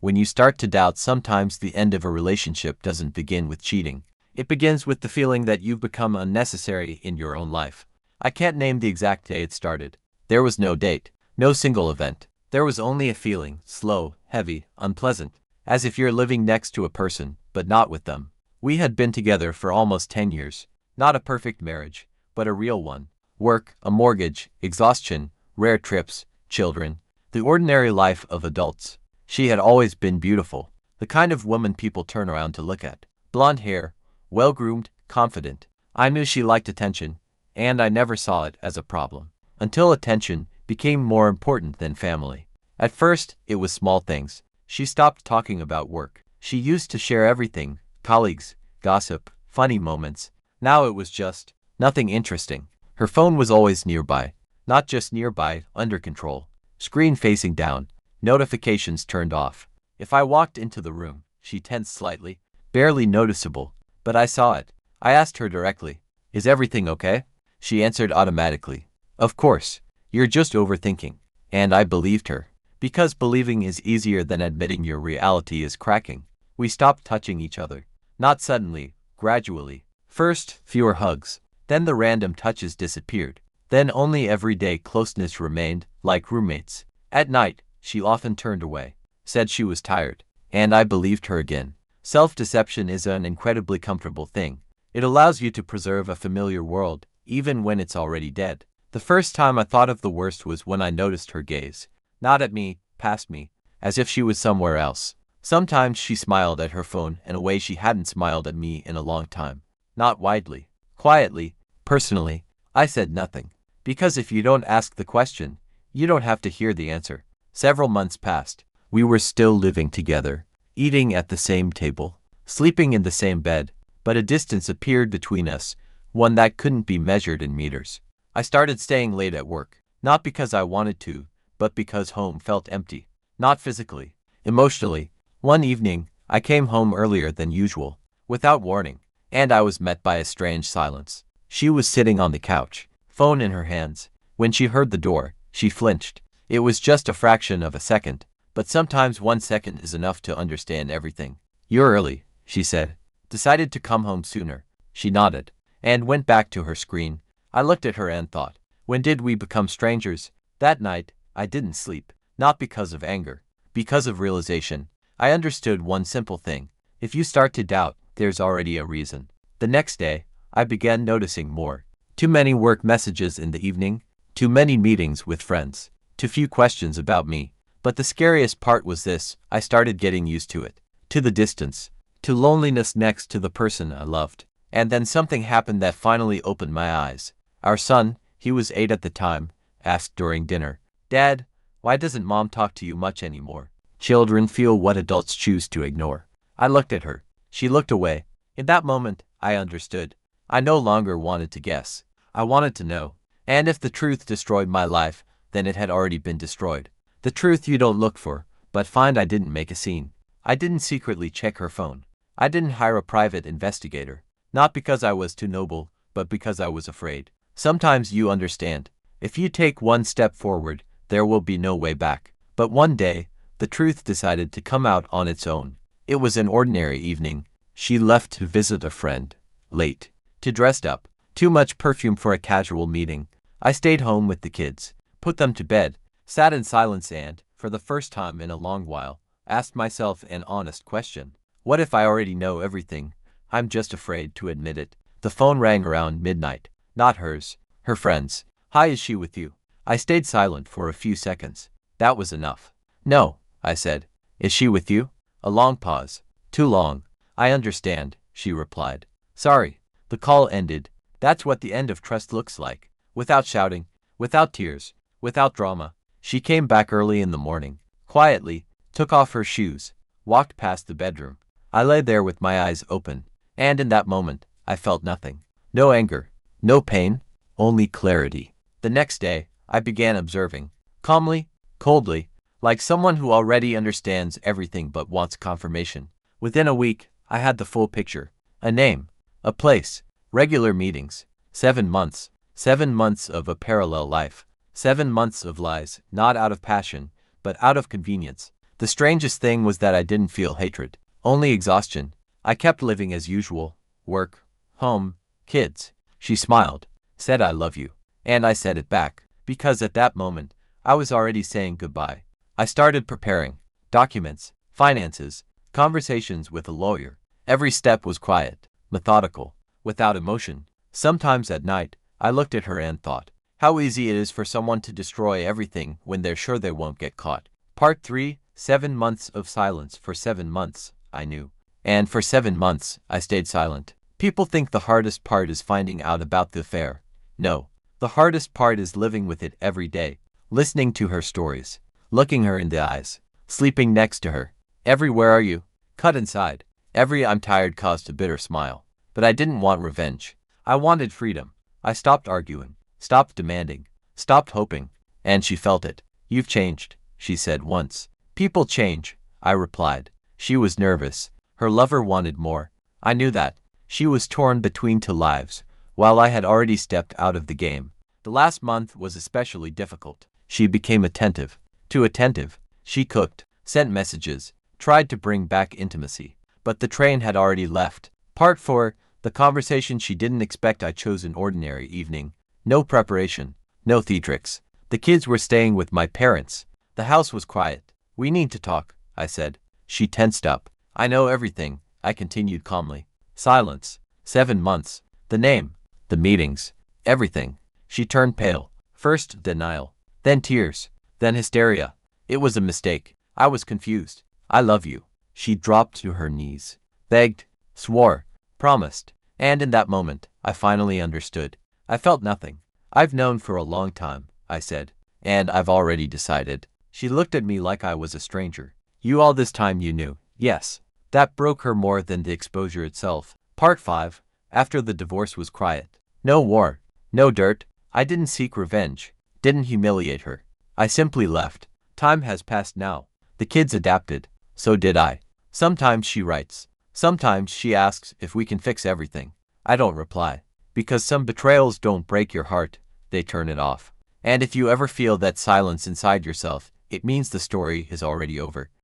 When you start to doubt, sometimes the end of a relationship doesn't begin with cheating. It begins with the feeling that you've become unnecessary in your own life. I can't name the exact day it started. There was no date, no single event. There was only a feeling, slow, heavy, unpleasant, as if you're living next to a person, but not with them. We had been together for almost 10 years. Not a perfect marriage, but a real one. Work, a mortgage, exhaustion, rare trips, children, the ordinary life of adults. She had always been beautiful, the kind of woman people turn around to look at. Blonde hair, well-groomed, confident. I knew she liked attention, and I never saw it as a problem. Until attention became more important than family. At first, it was small things. She stopped talking about work. She used to share everything, colleagues, gossip, funny moments. Now it was just nothing interesting. Her phone was always nearby. Not just nearby, under control. Screen facing down. Notifications turned off. If I walked into the room, she tensed slightly. Barely noticeable, but I saw it. I asked her directly, "Is everything okay?" She answered automatically, "Of course, you're just overthinking." And I believed her. Because believing is easier than admitting your reality is cracking. We stopped touching each other. Not suddenly, gradually. First, fewer hugs. Then the random touches disappeared. Then only everyday closeness remained, like roommates. At night, she often turned away, said she was tired, and I believed her again. Self-deception is an incredibly comfortable thing. It allows you to preserve a familiar world, even when it's already dead. The first time I thought of the worst was when I noticed her gaze. Not at me, past me, as if she was somewhere else. Sometimes she smiled at her phone in a way she hadn't smiled at me in a long time. Not widely, quietly, personally. I said nothing. Because if you don't ask the question, you don't have to hear the answer. Several months passed. We were still living together, eating at the same table, sleeping in the same bed, but a distance appeared between us, one that couldn't be measured in meters. I started staying late at work, not because I wanted to, but because home felt empty. Not physically, emotionally. One evening, I came home earlier than usual, without warning, and I was met by a strange silence. She was sitting on the couch, phone in her hands. When she heard the door, she flinched. It was just a fraction of a second, but sometimes 1 second is enough to understand everything. "You're early," she said. "Decided to come home sooner." She nodded, and went back to her screen. I looked at her and thought, when did we become strangers? That night, I didn't sleep, not because of anger, because of realization. I understood one simple thing. If you start to doubt, there's already a reason. The next day, I began noticing more. Too many work messages in the evening, too many meetings with friends, too few questions about me. But the scariest part was this: I started getting used to it, to the distance, to loneliness next to the person I loved. And then something happened that finally opened my eyes. Our son, he was 8 at the time, asked during dinner, "Dad, why doesn't Mom talk to you much anymore?" Children feel what adults choose to ignore. I looked at her. She looked away. In that moment, I understood. I no longer wanted to guess. I wanted to know. And if the truth destroyed my life, then it had already been destroyed. The truth you don't look for, but find. I didn't make a scene. I didn't secretly check her phone. I didn't hire a private investigator. Not because I was too noble, but because I was afraid. Sometimes you understand. If you take one step forward, there will be no way back. But one day, the truth decided to come out on its own. It was an ordinary evening. She left to visit a friend. Late. Too dressed up. Too much perfume for a casual meeting. I stayed home with the kids. Put them to bed. Sat in silence and, for the first time in a long while, asked myself an honest question. What if I already know everything? I'm just afraid to admit it. The phone rang around midnight. Not hers. Her friend's. "Hi, is she with you?" I stayed silent for a few seconds. That was enough. "No," I said. "Is she with you?" A long pause. "Too long." "I understand," she replied. "Sorry." The call ended. That's what the end of trust looks like. Without shouting, without tears, without drama. She came back early in the morning, quietly, took off her shoes, walked past the bedroom. I lay there with my eyes open, and in that moment, I felt nothing. No anger, no pain, only clarity. The next day, I began observing, calmly, coldly, like someone who already understands everything but wants confirmation. Within a week, I had the full picture. A name, a place, regular meetings. 7 months. 7 months of a parallel life. 7 months of lies, not out of passion, but out of convenience. The strangest thing was that I didn't feel hatred, only exhaustion. I kept living as usual. Work, home, kids. She smiled, said I love you, and I said it back, because at that moment, I was already saying goodbye. I started preparing documents, finances, conversations with a lawyer. Every step was quiet, methodical, without emotion. Sometimes at night, I looked at her and thought, how easy it is for someone to destroy everything when they're sure they won't get caught. Part 3, 7 months of silence. For 7 months, I knew. And for 7 months, I stayed silent. People think the hardest part is finding out about the affair. No, the hardest part is living with it every day, listening to her stories, looking her in the eyes, sleeping next to her. Every "where are you?" cut inside. Every "I'm tired" caused a bitter smile. But I didn't want revenge. I wanted freedom. I stopped arguing, stopped demanding, stopped hoping, and she felt it. You've changed, she said once. People change, I replied. She was nervous. Her lover wanted more. I knew that. She was torn between two lives, while I had already stepped out of the game. The last month was especially difficult. She became attentive. Too attentive. She cooked, sent messages, tried to bring back intimacy. But the train had already left. Part 4, the conversation she didn't expect. I chose an ordinary evening. No preparation, no theatrics. The kids were staying with my parents. The house was quiet. We need to talk, I said. She tensed up. I know everything, I continued calmly. Silence. 7 months. The name. The meetings. Everything. She turned pale. First denial. Then tears. Then hysteria. It was a mistake. I was confused. I love you. She dropped to her knees. Begged. Swore. Promised. And in that moment, I finally understood. I felt nothing. I've known for a long time, I said. And I've already decided. She looked at me like I was a stranger. You all this time you knew. Yes. That broke her more than the exposure itself. Part 5. After the divorce was quiet. No war. No dirt. I didn't seek revenge. Didn't humiliate her. I simply left. Time has passed now. The kids adapted. So did I. Sometimes she writes. Sometimes she asks if we can fix everything. I don't reply. Because some betrayals don't break your heart. They turn it off. And if you ever feel that silence inside yourself, it means the story is already over.